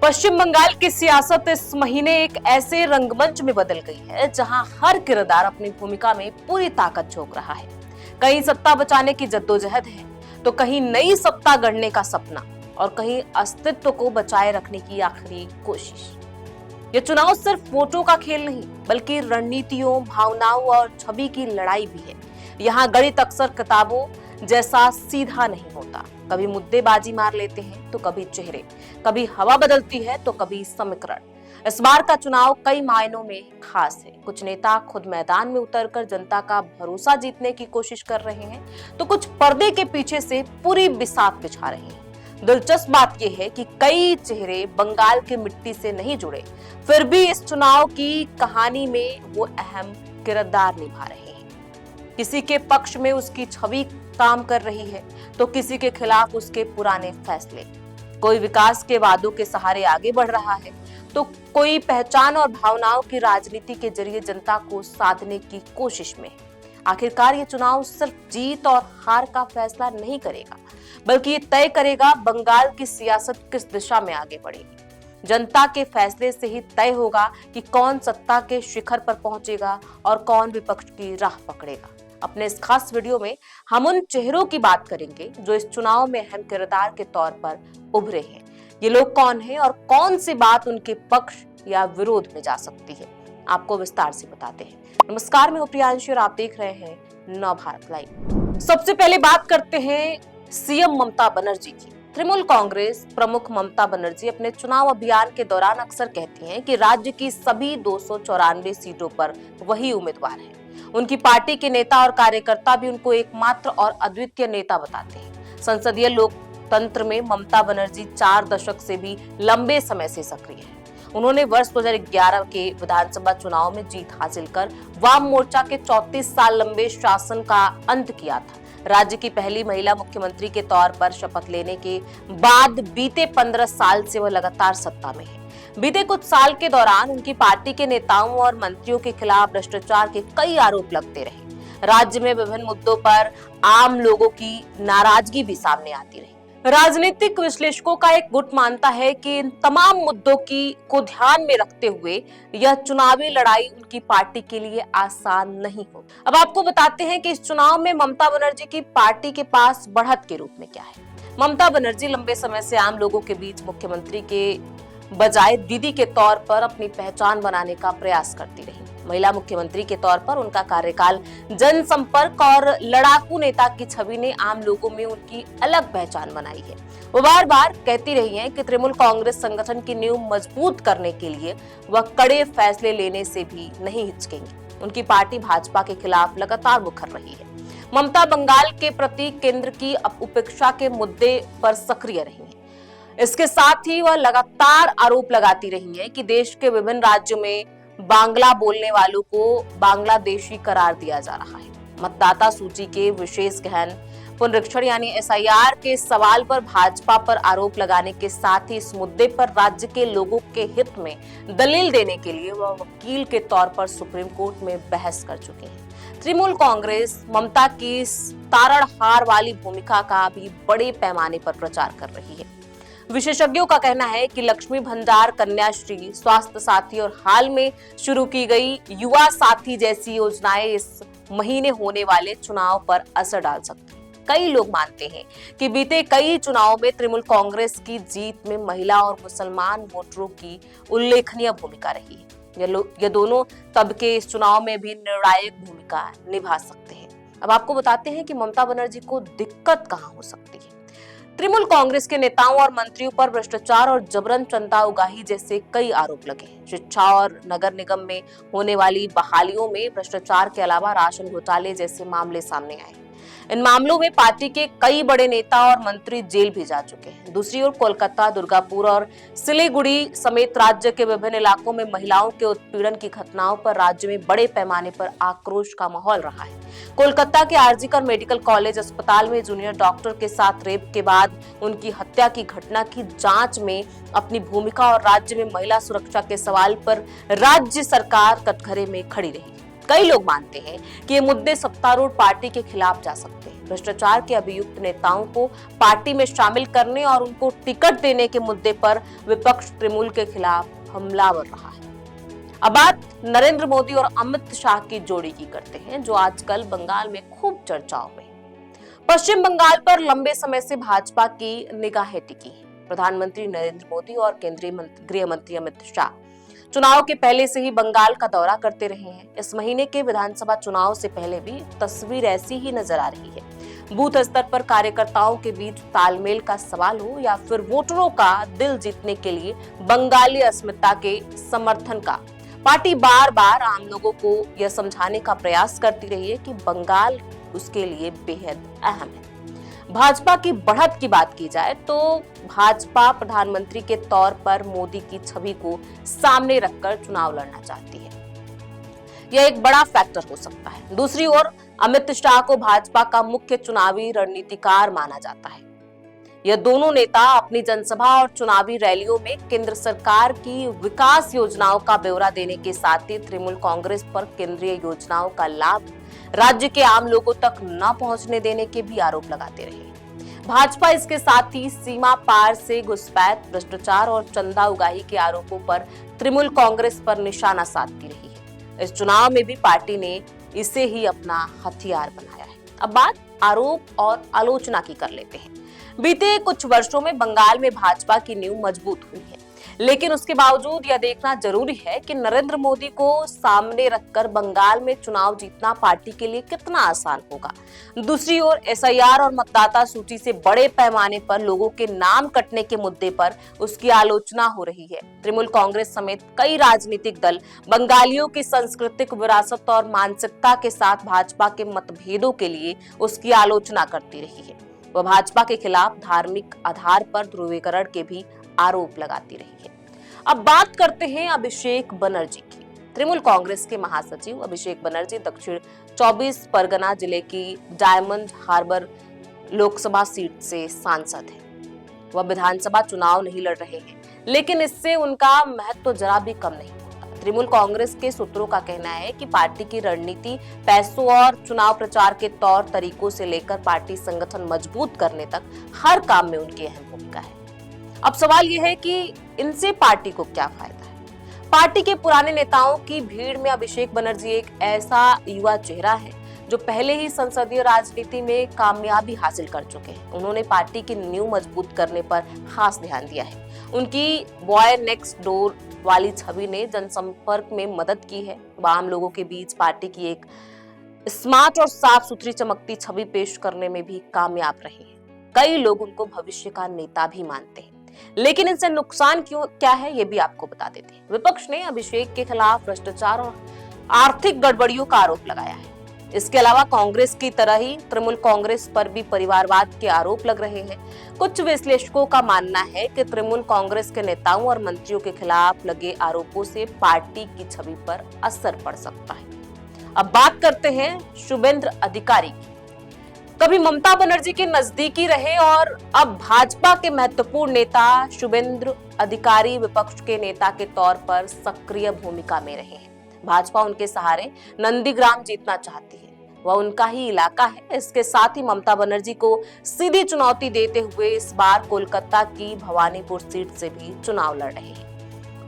पश्चिम बंगाल की सियासत इस महीने एक ऐसे रंगमंच में बदल गई है जहां हर किरदार अपनी भूमिका में पूरी ताकत झोंक रहा है। कहीं सत्ता बचाने की जद्दोजहद है, तो कहीं नई सत्ता गढ़ने का सपना और कहीं अस्तित्व को बचाए रखने की आखिरी कोशिश। ये चुनाव सिर्फ वोटों का खेल नहीं, बल्कि रणनीतियों, भावनाओं और छवि की लड़ाई भी है। यहाँ गणित अक्सर किताबों जैसा सीधा नहीं होता। कभी मुद्देबाजी मार लेते हैं तो कभी चेहरे, कभी हवा बदलती है तो कभी समीकरण। इस बार का चुनाव कई मायनों में खास है। कुछ नेता खुद मैदान में उतरकर जनता का भरोसा जीतने की कोशिश कर रहे हैं, तो कुछ पर्दे के पीछे से पूरी बिसात बिछा रहे हैं। दिलचस्प बात यह है कि कई चेहरे बंगाल की मिट्टी से नहीं जुड़े, फिर भी इस चुनाव की कहानी में वो अहम किरदार निभा रहे हैं। किसी के पक्ष में उसकी छवि काम कर रही है, तो किसी के खिलाफ उसके पुराने फैसले। कोई विकास के वादों के सहारे आगे बढ़ रहा है, तो कोई पहचान और भावनाओं की राजनीति के जरिए जनता को साधने की कोशिश में। आखिरकार ये चुनाव सिर्फ जीत और हार का फैसला नहीं करेगा, बल्कि ये तय करेगा बंगाल की सियासत किस दिशा में आगे बढ़ेगी। जनता के फैसले से ही तय होगा कि कौन सत्ता के शिखर पर पहुंचेगा और कौन विपक्ष की राह पकड़ेगा। अपने इस खास वीडियो में हम उन चेहरों की बात करेंगे जो इस चुनाव में अहम किरदार के तौर पर उभरे हैं। ये लोग कौन हैं और कौन सी बात उनके पक्ष या विरोध में जा सकती है, आपको विस्तार से बताते हैं। नमस्कार, मैं प्रियांशी और आप देख रहे हैं नव भारत लाइव। सबसे पहले बात करते हैं सीएम ममता बनर्जी की। तृणमूल कांग्रेस प्रमुख ममता बनर्जी अपने चुनाव अभियान के दौरान अक्सर कहती हैं कि राज्य की सभी 294 सीटों पर वही उम्मीदवार है। उनकी पार्टी के नेता और कार्यकर्ता भी उनको एकमात्र और अद्वितीय नेता बताते हैं। संसदीय लोकतंत्र में ममता बनर्जी 4 दशक से भी लंबे समय से सक्रिय हैं। उन्होंने वर्ष 2011 के विधानसभा चुनाव में जीत हासिल कर वाम मोर्चा के 34 साल लंबे शासन का अंत किया था। राज्य की पहली महिला मुख्यमंत्री के तौर पर शपथ लेने के बाद बीते 15 साल से वह लगातार सत्ता में है। बीते कुछ साल के दौरान उनकी पार्टी के नेताओं और मंत्रियों के खिलाफ भ्रष्टाचार के कई आरोप लगते रहे। राज्य में विभिन्न मुद्दों पर आम लोगों की नाराजगी भी सामने आती रही। राजनीतिक विश्लेषकों का एक गुट मानता है कि इन तमाम मुद्दों को ध्यान में रखते हुए यह चुनावी लड़ाई उनकी पार्टी के लिए आसान नहीं हो। अब आपको बताते हैं कि इस चुनाव में ममता बनर्जी की पार्टी के पास बढ़त के रूप में क्या है। ममता बनर्जी लंबे समय से आम लोगों के बीच मुख्यमंत्री के बजाय दीदी के तौर पर अपनी पहचान बनाने का प्रयास करती रही। महिला मुख्यमंत्री के तौर पर उनका कार्यकाल जनसंपर्क और लड़ाकू नेता की छवि ने आम लोगों में उनकी अलग पहचान बनाई है। वो बार बार कहती रही हैं कि तृणमूल कांग्रेस संगठन की नींव मजबूत करने के लिए वह कड़े फैसले लेने से भी नहीं हिचकेंगी। उनकी पार्टी भाजपा के खिलाफ लगातार मुखर रही है। ममता बंगाल के प्रति केंद्र की उपेक्षा के मुद्दे पर सक्रिय रही है। इसके साथ ही वह लगातार आरोप लगाती रही है कि देश के विभिन्न राज्यों में बांग्ला बोलने वालों को बांग्लादेशी करार दिया जा रहा है। मतदाता सूची के विशेष गहन पुनरीक्षण यानी एसआईआर के सवाल पर भाजपा पर आरोप लगाने के साथ ही इस मुद्दे पर राज्य के लोगों के हित में दलील देने के लिए वह वकील के तौर पर सुप्रीम कोर्ट में बहस कर चुके हैं। तृणमूल कांग्रेस ममता की तारणहार वाली भूमिका का भी बड़े पैमाने पर प्रचार कर रही है। विशेषज्ञों का कहना है कि लक्ष्मी भंडार, कन्याश्री, स्वास्थ्य साथी और हाल में शुरू की गई युवा साथी जैसी योजनाएं इस महीने होने वाले चुनाव पर असर डाल सकती हैं। कई लोग मानते हैं कि बीते कई चुनावों में तृणमूल कांग्रेस की जीत में महिला और मुसलमान वोटरों की उल्लेखनीय भूमिका रही है। ये दोनों तबके इस चुनाव में भी निर्णायक भूमिका निभा सकते हैं। अब आपको बताते हैं कि ममता बनर्जी को दिक्कत कहां हो सकती है। तृणमूल कांग्रेस के नेताओं और मंत्रियों पर भ्रष्टाचार और जबरन चंदा उगाही जैसे कई आरोप लगे हैं। शिक्षा और नगर निगम में होने वाली बहालियों में भ्रष्टाचार के अलावा राशन घोटाले जैसे मामले सामने आए। इन मामलों में पार्टी के कई बड़े नेता और मंत्री जेल भी जा चुके हैं। दूसरी ओर कोलकाता, दुर्गापुर और सिलीगुड़ी समेत राज्य के विभिन्न इलाकों में महिलाओं के उत्पीड़न की घटनाओं पर राज्य में बड़े पैमाने पर आक्रोश का माहौल रहा है। कोलकाता के आरजीकर मेडिकल कॉलेज अस्पताल में जूनियर डॉक्टर के साथ रेप के बाद उनकी हत्या की घटना की जांच में अपनी भूमिका और राज्य में महिला सुरक्षा के सवाल पर राज्य सरकार कटघरे में खड़ी रही। कई लोग मानते हैं कि ये मुद्दे सत्तारूढ़ पार्टी के खिलाफ जा सकते हैं। भ्रष्टाचार के अभियुक्त नेताओं को पार्टी में शामिल करने और उनको टिकट देने के मुद्दे पर विपक्ष तृणमूल के खिलाफ हमलावर रहा है। अब बात नरेंद्र मोदी और अमित शाह की जोड़ी की करते हैं, जो आजकल बंगाल में खूब चर्चाओं में। पश्चिम बंगाल पर लंबे समय से भाजपा की निगाहें टिकी हैं। प्रधानमंत्री नरेंद्र मोदी और केंद्रीय गृह मंत्री अमित शाह चुनाव के पहले से ही बंगाल का दौरा करते रहे हैं। इस महीने के विधानसभा चुनाव से पहले भी तस्वीर ऐसी ही नजर आ रही है। बूथ स्तर पर कार्यकर्ताओं के बीच तालमेल का सवाल हो या फिर वोटरों का दिल जीतने के लिए बंगाली अस्मिता के समर्थन का, पार्टी बार बार आम लोगों को यह समझाने का प्रयास करती रही है कि बंगाल उसके लिए बेहद अहम है। भाजपा की बढ़त की बात की जाए तो भाजपा प्रधानमंत्री के तौर पर मोदी की छवि को सामने रखकर चुनाव लड़ना चाहती है। यह एक बड़ा फैक्टर हो सकता है। दूसरी ओर अमित शाह को भाजपा का मुख्य चुनावी रणनीतिकार माना जाता है। यह दोनों नेता अपनी जनसभा और चुनावी रैलियों में केंद्र सरकार की विकास योजनाओं का ब्यौरा देने के साथ ही तृणमूल कांग्रेस पर केंद्रीय योजनाओं का लाभ राज्य के आम लोगों तक न पहुंचने देने के भी आरोप लगाते रहे। भाजपा इसके साथ ही सीमा पार से घुसपैठ, भ्रष्टाचार और चंदा उगाही के आरोपों पर तृणमूल कांग्रेस पर निशाना साधती रही है। इस चुनाव में भी पार्टी ने इसे ही अपना हथियार बनाया है। अब बात आरोप और आलोचना की कर लेते हैं। बीते कुछ वर्षों में बंगाल में भाजपा की नींव मजबूत हुई है, लेकिन उसके बावजूद यह देखना जरूरी है कि नरेंद्र मोदी को सामने रखकर बंगाल में चुनाव जीतना पार्टी के लिए कितना आसान होगा। दूसरी ओर एसआईआर और मतदाता सूची से बड़े पैमाने पर लोगों के नाम कटने के मुद्दे पर उसकी आलोचना हो रही है। तृणमूल कांग्रेस समेत कई राजनीतिक दल बंगालियों की सांस्कृतिक विरासत और मानसिकता के साथ भाजपा के मतभेदों के लिए उसकी आलोचना करती रही है। वह भाजपा के खिलाफ धार्मिक आधार पर ध्रुवीकरण के भी आरोप लगाती रही है। अब बात करते हैं अभिषेक बनर्जी की। तृणमूल कांग्रेस के महासचिव अभिषेक बनर्जी दक्षिण 24 परगना जिले की डायमंड हार्बर लोकसभा सीट से सांसद हैं। वह विधानसभा चुनाव नहीं लड़ रहे हैं, लेकिन इससे उनका महत्व जरा भी कम नहीं होता। तृणमूल कांग्रेस के सूत्रों का कहना है कि पार्टी की रणनीति, पैसों और चुनाव प्रचार के तौर तरीकों से लेकर पार्टी संगठन मजबूत करने तक हर काम में उनकी अहम भूमिका है। अब सवाल यह है कि इनसे पार्टी को क्या फायदा है। पार्टी के पुराने नेताओं की भीड़ में अभिषेक बनर्जी एक ऐसा युवा चेहरा है जो पहले ही संसदीय राजनीति में कामयाबी हासिल कर चुके हैं। उन्होंने पार्टी की नींव मजबूत करने पर खास ध्यान दिया है। उनकी बॉय नेक्स्ट डोर वाली छवि ने जनसंपर्क में मदद की है। वह आम लोगों के बीच पार्टी की एक स्मार्ट और साफ सुथरी चमकती छवि पेश करने में भी कामयाब रहे हैं। कई लोग उनको भविष्य का नेता भी मानते हैं, लेकिन इनसे नुकसान क्या है ये भी आपको बता देते हैं। विपक्ष ने अभिषेक के खिलाफ भ्रष्टाचार और आर्थिक गड़बड़ियों का आरोप लगाया है। इसके अलावा कांग्रेस की तरह ही तृणमूल कांग्रेस पर भी परिवारवाद के आरोप लग रहे हैं। कुछ विश्लेषकों का मानना है कि तृणमूल कांग्रेस के नेताओं और मंत्रियों के खिलाफ लगे आरोपों से पार्टी की छवि पर असर पड़ सकता है। अब बात करते हैं शुभेंद्र अधिकारी की। कभी ममता बनर्जी के नजदीकी रहे और अब भाजपा के महत्वपूर्ण नेता शुभेंद्र अधिकारी विपक्ष के नेता के तौर पर सक्रिय भूमिका में रहे हैं। भाजपा उनके सहारे नंदीग्राम जीतना चाहती है, वह उनका ही इलाका है। इसके साथ ही ममता बनर्जी को सीधी चुनौती देते हुए इस बार कोलकाता की भवानीपुर सीट से भी चुनाव लड़ रहे हैं।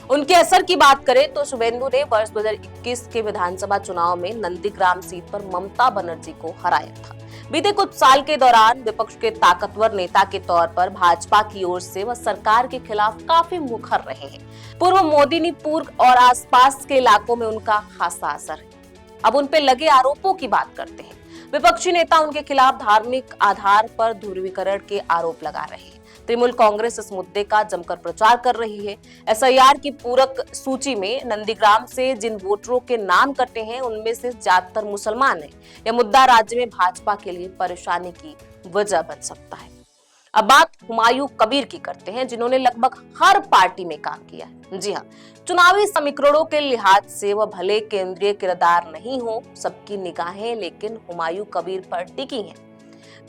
उनके असर की बात करें तो शुभेंदु ने वर्ष 2021 के विधानसभा चुनाव में नंदीग्राम सीट पर ममता बनर्जी को हराया था। बीते कुछ साल के दौरान विपक्ष के ताकतवर नेता के तौर पर भाजपा की ओर से वह सरकार के खिलाफ काफी मुखर रहे हैं। पूर्व मोदिनीपुर और आसपास के इलाकों में उनका खासा असर है। अब उन पे लगे आरोपों की बात करते हैं। विपक्षी नेता उनके खिलाफ धार्मिक आधार पर ध्रुवीकरण के आरोप लगा रहे हैं। तृणमूल कांग्रेस इस मुद्दे का जमकर प्रचार कर रही है। एसआईआर की पूरक सूची में नंदीग्राम से जिन वोटरों के नाम कटे हैं उनमें से ज्यादातर मुसलमान हैं। यह मुद्दा राज्य में भाजपा के लिए परेशानी की वजह बन सकता है। अब बात हुमायूं कबीर की करते हैं, जिन्होंने लगभग हर पार्टी में काम किया है। जी हाँ, चुनावी समीकरणों के लिहाज से वह भले केंद्रीय किरदार नहीं हो, सबकी निगाहें लेकिन हुमायूं कबीर पर टिकी हैं।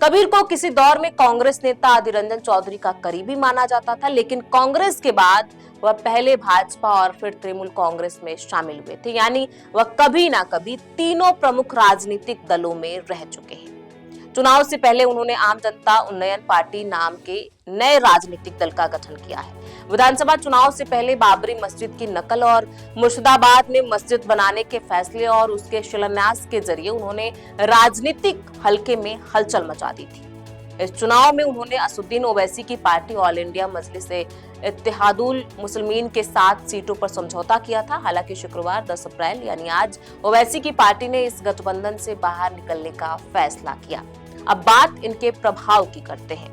कबीर को किसी दौर में कांग्रेस नेता अधीर रंजन चौधरी का करीबी माना जाता था, लेकिन कांग्रेस के बाद वह पहले भाजपा और फिर तृणमूल कांग्रेस में शामिल हुए थे। यानी वह कभी ना कभी तीनों प्रमुख राजनीतिक दलों में रह चुके हैं। चुनाव से पहले उन्होंने आम जनता उन्नयन पार्टी नाम के नए राजनीतिक दल का गठन किया है। विधानसभा चुनाव से पहले बाबरी मस्जिद की नकल और मुर्शिदाबाद में मस्जिद बनाने के फैसले और उसके शिलान्यास के जरिए उन्होंने राजनीतिक हलके में हलचल मचा दी थी। इस चुनाव में उन्होंने असुद्दीन ओवैसी की पार्टी ऑल इंडिया मजलिस इत्तेहादुल मुस्लिमीन के 7 सीटों पर समझौता किया था। हालांकि शुक्रवार 10 अप्रैल यानी आज ओवैसी की पार्टी ने इस गठबंधन से बाहर निकलने का फैसला किया। अब बात इनके प्रभाव की करते हैं।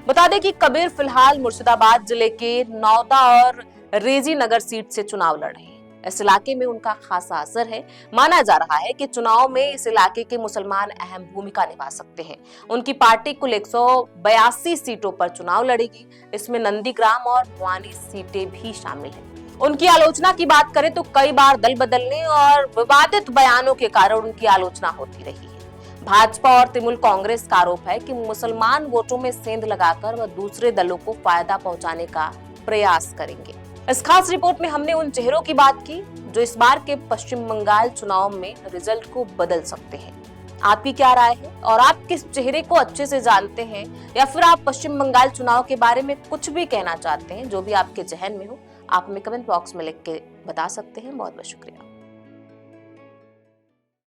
बता दें कि कबीर फिलहाल मुर्शिदाबाद जिले के नौदा और रेजी नगर सीट से चुनाव लड़ रहे हैं। इस इलाके में उनका खासा असर है। माना जा रहा है कि चुनाव में इस इलाके के मुसलमान अहम भूमिका निभा सकते हैं। उनकी पार्टी कुल 182 सीटों पर चुनाव लड़ेगी। इसमें नंदीग्राम और भवानी सीटें भी शामिल हैं। उनकी आलोचना की बात करें तो कई बार दल बदलने और विवादित बयानों के कारण उनकी आलोचना होती रही है। भाजपा और तृणमूल कांग्रेस का आरोप है कि मुसलमान वोटों में सेंध लगाकर वह दूसरे दलों को फायदा पहुंचाने का प्रयास करेंगे। इस खास रिपोर्ट में हमने उन चेहरों की बात की जो इस बार के पश्चिम बंगाल चुनाव में रिजल्ट को बदल सकते हैं। आपकी क्या राय है और आप किस चेहरे को अच्छे से जानते हैं, या फिर आप पश्चिम बंगाल चुनाव के बारे में कुछ भी कहना चाहते हैं, जो भी आपके जहन में हो आप हमें कमेंट बॉक्स में लिख के बता सकते हैं। बहुत बहुत शुक्रिया।